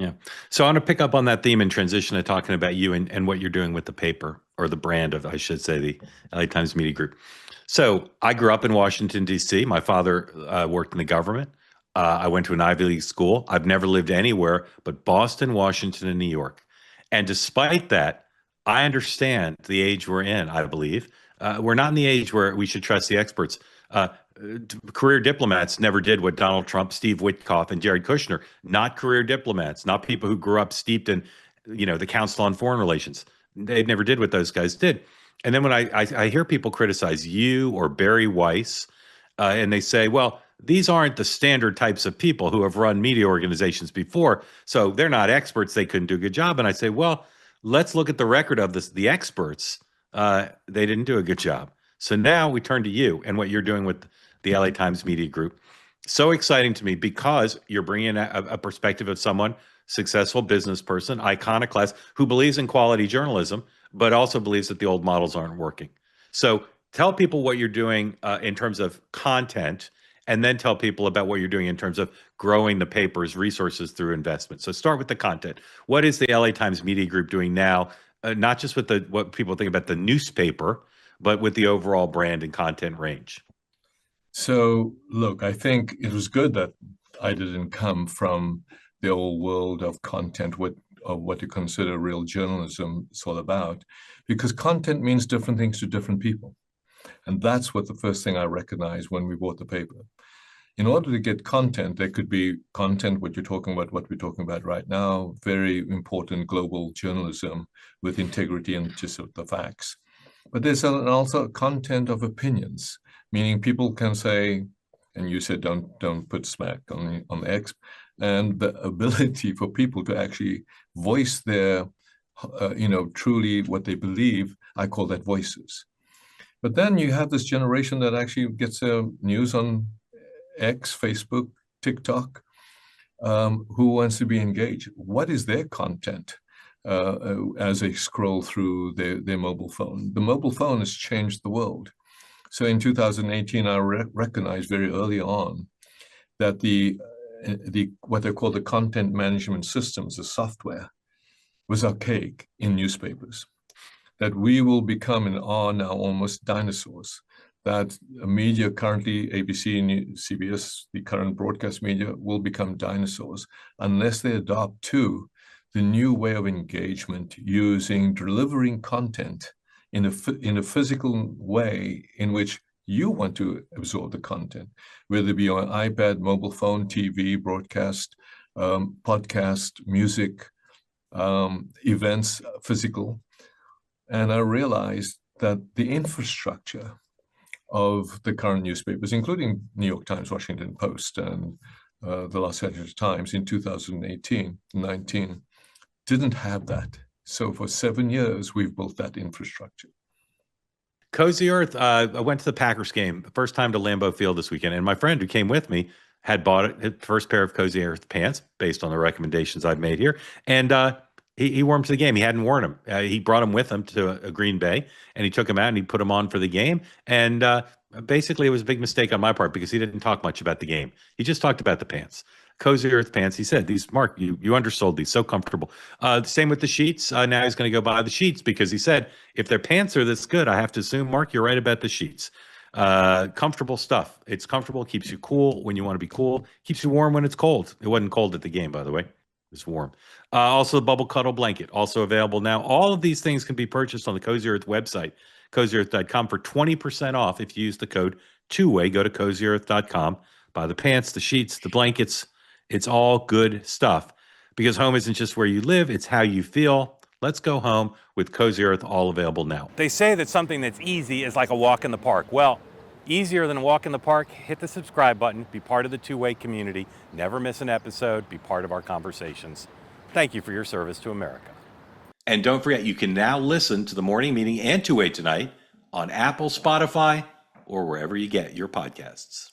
Yeah. So I want to pick up on that theme and transition to talking about you and what you're doing with the paper, or the brand of, I should say, the LA Times Media Group. So I grew up in Washington, D.C. My father worked in the government. I went to an Ivy League school. I've never lived anywhere but Boston, Washington, and New York. And despite that, I understand the age we're in, I believe. We're not in the age where we should trust the experts. Career diplomats never did what Donald Trump, Steve Witkoff, and Jared Kushner, not career diplomats, not people who grew up steeped in, the Council on Foreign Relations. They never did what those guys did. And then when I hear people criticize you or Barry Weiss, and they say, well, these aren't the standard types of people who have run media organizations before, so they're not experts. They couldn't do a good job. And I say, well, let's look at the record of the experts. They didn't do a good job. So now we turn to you and what you're doing with the LA Times Media Group. So exciting to me because you're bringing a perspective of someone, successful business person, iconoclast, who believes in quality journalism, but also believes that the old models aren't working. So tell people what you're doing in terms of content, and then tell people about what you're doing in terms of growing the paper's resources through investment. So start with the content. What is the LA Times Media Group doing now, not just with what people think about the newspaper, but with the overall brand and content range? So, look, I think it was good that I didn't come from the old world of content, of what you consider real journalism is all about, because content means different things to different people. And that's what the first thing I recognized when we bought the paper. In order to get content, there could be content, what you're talking about, what we're talking about right now, very important global journalism with integrity and just the facts. But there's also content of opinions, meaning people can say, and you said don't put smack on the X, and the ability for people to actually voice their, truly what they believe. I call that voices. But then you have this generation that actually gets news on X, Facebook, TikTok, who wants to be engaged. What is their content as they scroll through their mobile phone? The mobile phone has changed the world. So in 2018, I recognized very early on that the what they call the content management systems, the software, was archaic in newspapers. That we will become and are now almost dinosaurs. That media currently, ABC and CBS, the current broadcast media, will become dinosaurs unless they adopt to the new way of engagement, delivering content in a physical way in which you want to absorb the content, whether it be on iPad, mobile phone, TV, broadcast, podcast, music, events, physical. And I realized that the infrastructure of the current newspapers, including New York Times, Washington Post, and the Los Angeles Times in 2018, 19, didn't have that. So for 7 years, we've built that infrastructure. Cozy Earth, I went to the Packers game, first time to Lambeau Field this weekend, and my friend who came with me had bought his first pair of Cozy Earth pants based on the recommendations I've made here, and he wore them to the game. He hadn't worn them. He brought them with him to a Green Bay, and he took them out and he put them on for the game. And basically, it was a big mistake on my part because he didn't talk much about the game. He just talked about the pants. Cozy Earth pants. He said, "These, Mark, you undersold these. So comfortable." Same with the sheets. Now he's going to go buy the sheets because he said, if their pants are this good, I have to assume, Mark, you're right about the sheets. Comfortable stuff. It's comfortable. Keeps you cool when you want to be cool. Keeps you warm when it's cold. It wasn't cold at the game, by the way. It's warm. Also, the bubble cuddle blanket, also available now. All of these things can be purchased on the Cozy Earth website, cozyearth.com, for 20% off if you use the code two-way. Go to cozyearth.com. Buy the pants, the sheets, the blankets. It's all good stuff because home isn't just where you live, it's how you feel. Let's go home with Cozy Earth, all available now. They say that something that's easy is like a walk in the park. Well, easier than a walk in the park, hit the subscribe button, be part of the two-way community, never miss an episode, be part of our conversations. Thank you for your service to America. And don't forget, you can now listen to the morning meeting and two-way tonight on Apple, Spotify, or wherever you get your podcasts.